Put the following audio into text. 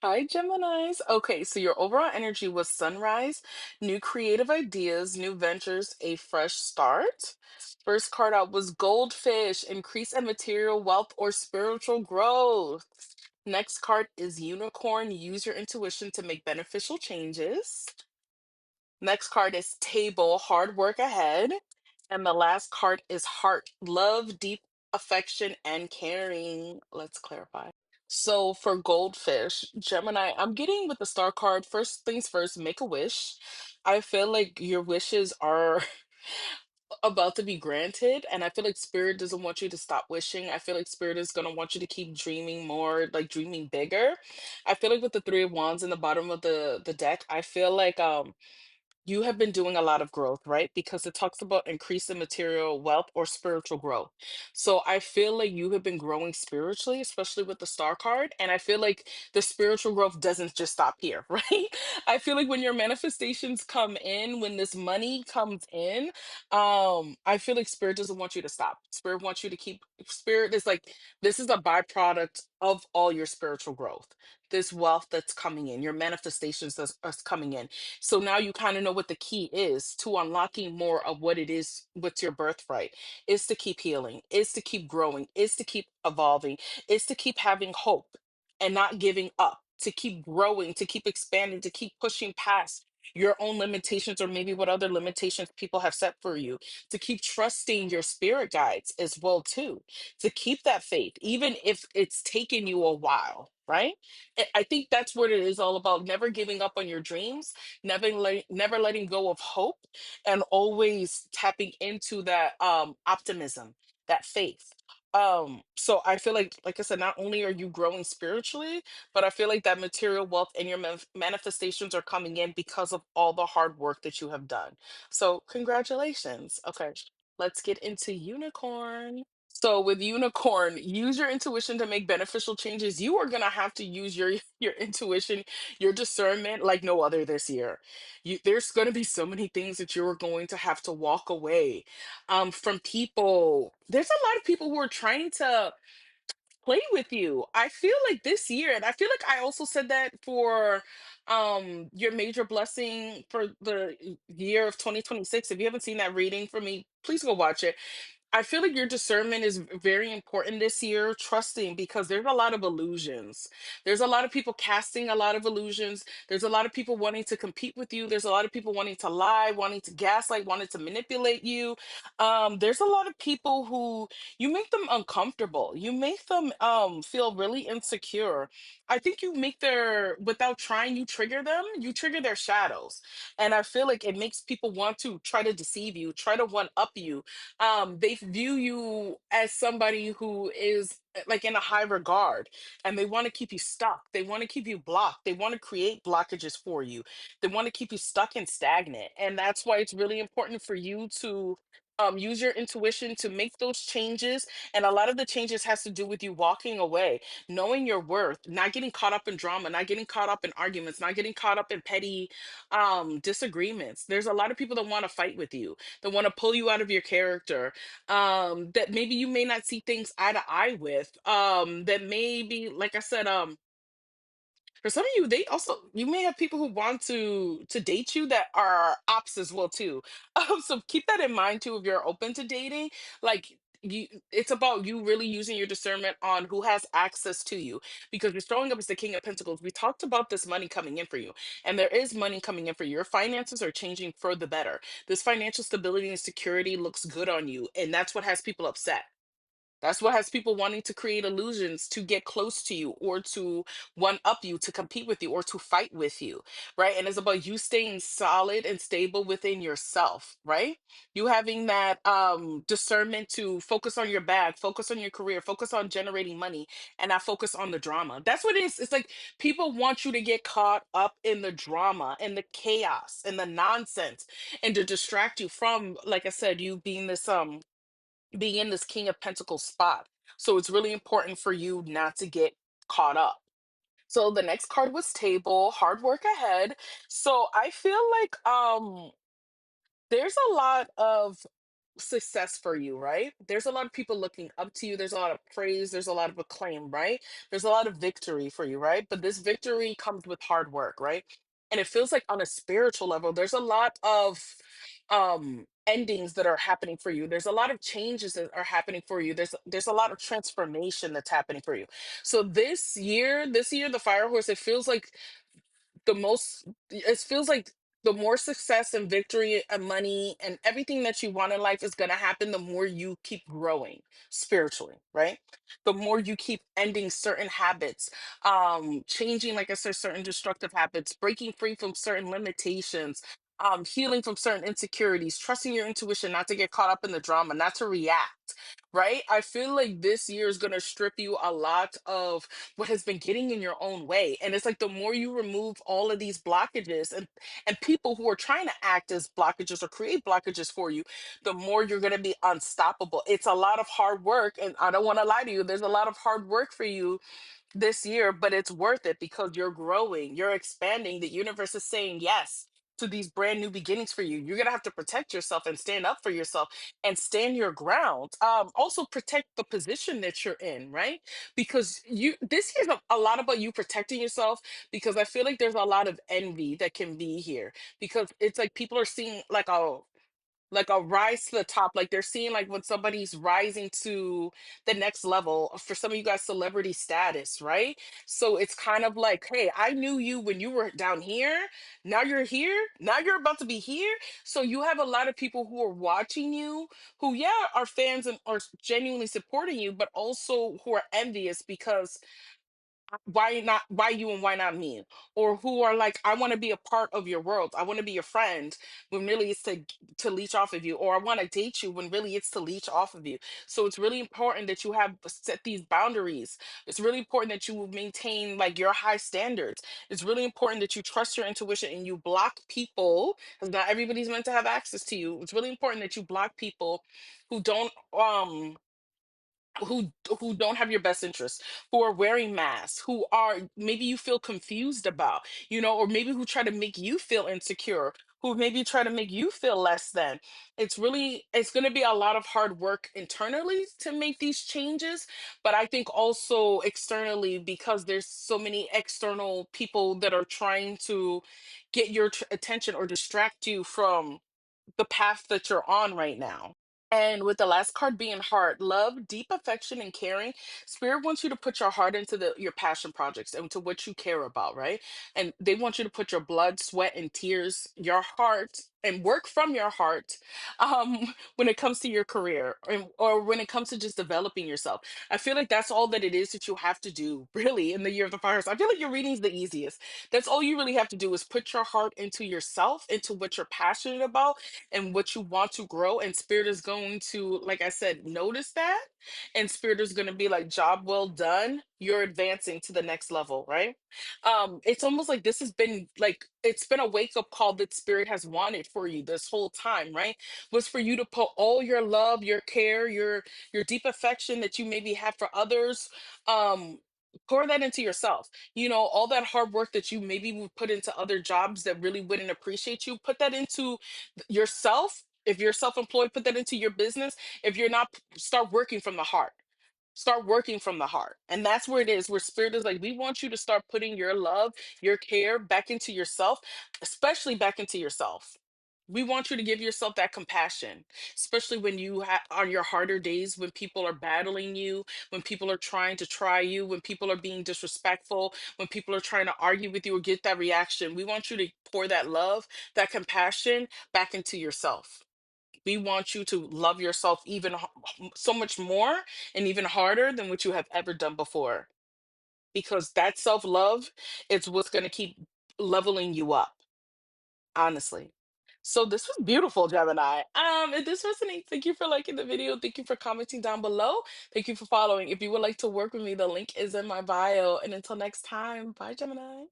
Hi, Geminis. Okay, so your overall energy was sunrise, new creative ideas, new ventures, a fresh start. First card out was goldfish, increase in material wealth or spiritual growth. Next card is unicorn, use your intuition to make beneficial changes. Next card is table, hard work ahead. And the last card is heart, love, deep affection, and caring. Let's clarify. So for goldfish, Gemini, I'm getting with the star card. First things first, make a wish. I feel like your wishes are about to be granted, and I feel like spirit doesn't want you to stop wishing. I feel like spirit is gonna want you to keep dreaming more, like dreaming bigger. I feel like with the three of wands in the bottom of the deck, I feel like you have been doing a lot of growth, right? Because it talks about increasing material wealth or spiritual growth. So I feel like you have been growing spiritually, especially with the star card. And I feel like the spiritual growth doesn't just stop here, right? I feel like when your manifestations come in, when this money comes in, I feel like spirit doesn't want you to stop. Spirit wants you to keep, spirit is like, this is a byproduct of all your spiritual growth. This wealth that's coming in, your manifestations that's coming in, so now you kind of know what the key is to unlocking more of what it is, what's your birthright, is to keep healing, is to keep growing, is to keep evolving, is to keep having hope and not giving up, to keep growing, to keep expanding, to keep pushing past your own limitations or maybe what other limitations people have set for you, to keep trusting your spirit guides as well too, to keep that faith even if it's taken you a while, right? I think that's what it is all about, never giving up on your dreams, never letting go of hope, and always tapping into that optimism, that faith. So I feel like I said, not only are you growing spiritually, but I feel like that material wealth and your manifestations are coming in because of all the hard work that you have done. So congratulations. Okay, let's get into unicorn. So with unicorn, use your intuition to make beneficial changes. You are gonna have to use your your intuition, your discernment like no other this year. There's gonna be so many things that you're going to have to walk away from people. There's a lot of people who are trying to play with you. I feel like this year, and I feel like I also said that for your major blessing for the year of 2026. If you haven't seen that reading for me, please go watch it. I feel like your discernment is very important this year, trusting because there's a lot of illusions. There's a lot of people casting a lot of illusions. There's a lot of people wanting to compete with you. There's a lot of people wanting to lie, wanting to gaslight, wanting to manipulate you. There's a lot of people who you make them uncomfortable. You make them feel really insecure. I think you make their without trying, you trigger them, you trigger their shadows. And I feel like it makes people want to try to deceive you, try to one up you. They view you as somebody who is like in a high regard, and they want to keep you stuck, they want to keep you blocked, they want to create blockages for you, they want to keep you stuck and stagnant. And that's why it's really important for you to use your intuition to make those changes. And a lot of the changes has to do with you walking away, knowing your worth, not getting caught up in drama, not getting caught up in arguments, not getting caught up in petty disagreements. There's a lot of people that want to fight with you, that want to pull you out of your character, that maybe you may not see things eye to eye with, that maybe, like I said, for some of you, they also, you may have people who want to date you that are ops as well too. So keep that in mind too if you're open to dating. Like you, it's about you really using your discernment on who has access to you, because you're showing up as the King of Pentacles. We talked about this money coming in for you, and there is money coming in for you. Your finances are changing for the better. This financial stability and security looks good on you, and that's what has people upset. That's what has people wanting to create illusions to get close to you or to one up you, to compete with you, or to fight with you, right? And it's about you staying solid and stable within yourself, right? You having that discernment to focus on your bag, focus on your career, focus on generating money, and not focus on the drama. That's what it is. It's like people want you to get caught up in the drama and the chaos and the nonsense, and to distract you from, like I said, you being in this King of Pentacles spot. So it's really important for you not to get caught up. So the next card was table, hard work ahead. So I feel like there's a lot of success for you, right? There's a lot of people looking up to you. There's a lot of praise. There's a lot of acclaim, right? There's a lot of victory for you, right? But this victory comes with hard work, right? And it feels like on a spiritual level, there's a lot of endings that are happening for you. There's a lot of changes that are happening for you. There's a lot of transformation that's happening for you. So this year, the fire horse, it feels like it feels like the more success and victory and money and everything that you want in life is going to happen the more you keep growing spiritually, right? The more you keep ending certain habits, changing, like I said, certain destructive habits, breaking free from certain limitations, healing from certain insecurities, trusting your intuition, not to get caught up in the drama, not to react, right? I feel like this year is going to strip you a lot of what has been getting in your own way. And it's like the more you remove all of these blockages and people who are trying to act as blockages or create blockages for you, the more you're going to be unstoppable. It's a lot of hard work, and I don't want to lie to you, there's a lot of hard work for you this year, but it's worth it because you're growing, you're expanding. The universe is saying yes to these brand new beginnings for you. You're gonna have to protect yourself and stand up for yourself and stand your ground. Also protect the position that you're in, right? Because you this year's a lot about you protecting yourself because I feel like there's a lot of envy that can be here because it's like people are seeing like a rise to the top, like they're seeing like when somebody's rising to the next level, for some of you guys, celebrity status, right? So it's kind of like, hey, I knew you when you were down here, now you're here, now you're about to be here. So you have a lot of people who are watching you, who, yeah, are fans and are genuinely supporting you, but also who are envious because why you and why not me, or who are like, I want to be a part of your world, I want to be your friend, when really it's to leech off of you, or I want to date you when really it's to leech off of you. So it's really important that you have set these boundaries. It's really important that you maintain like your high standards. It's really important that you trust your intuition and you block people, because not everybody's meant to have access to you. It's really important that you block people who don't who who don't have your best interests, who are wearing masks, who are maybe you feel confused about, or maybe who try to make you feel insecure, who maybe try to make you feel less than. It's going to be a lot of hard work internally to make these changes, but I think also externally, because there's so many external people that are trying to get your attention or distract you from the path that you're on right now. And with the last card being heart, love, deep affection, and caring, Spirit wants you to put your heart into your passion projects and to what you care about, right? And they want you to put your blood, sweat, and tears, your heart, and work from your heart when it comes to your career, or when it comes to just developing yourself. I feel like that's all that it is that you have to do, really, in the year of the fire. I feel like your reading is the easiest. That's all you really have to do is put your heart into yourself, into what you're passionate about and what you want to grow. And Spirit is going to, like I said, notice that. And Spirit is going to be like, job well done. You're advancing to the next level, right? It's almost like this has been like, it's been a wake up call that Spirit has wanted for you this whole time, right? Was for you to put all your love, your care, your deep affection that you maybe have for others, pour that into yourself. All that hard work that you maybe would put into other jobs that really wouldn't appreciate you, put that into yourself. If you're self-employed, put that into your business. If you're not, start working from the heart. Start working from the heart. And that's where it is, where Spirit is like, we want you to start putting your love, your care back into yourself, especially back into yourself. We want you to give yourself that compassion, especially when you on your harder days, when people are battling you, when people are trying to try you, when people are being disrespectful, when people are trying to argue with you or get that reaction. We want you to pour that love, that compassion back into yourself. We want you to love yourself even so much more and even harder than what you have ever done before. Because that self love is what's going to keep leveling you up, honestly. So this was beautiful, Gemini. If this resonates, thank you for liking the video. Thank you for commenting down below. Thank you for following. If you would like to work with me, the link is in my bio. And until next time, bye, Gemini.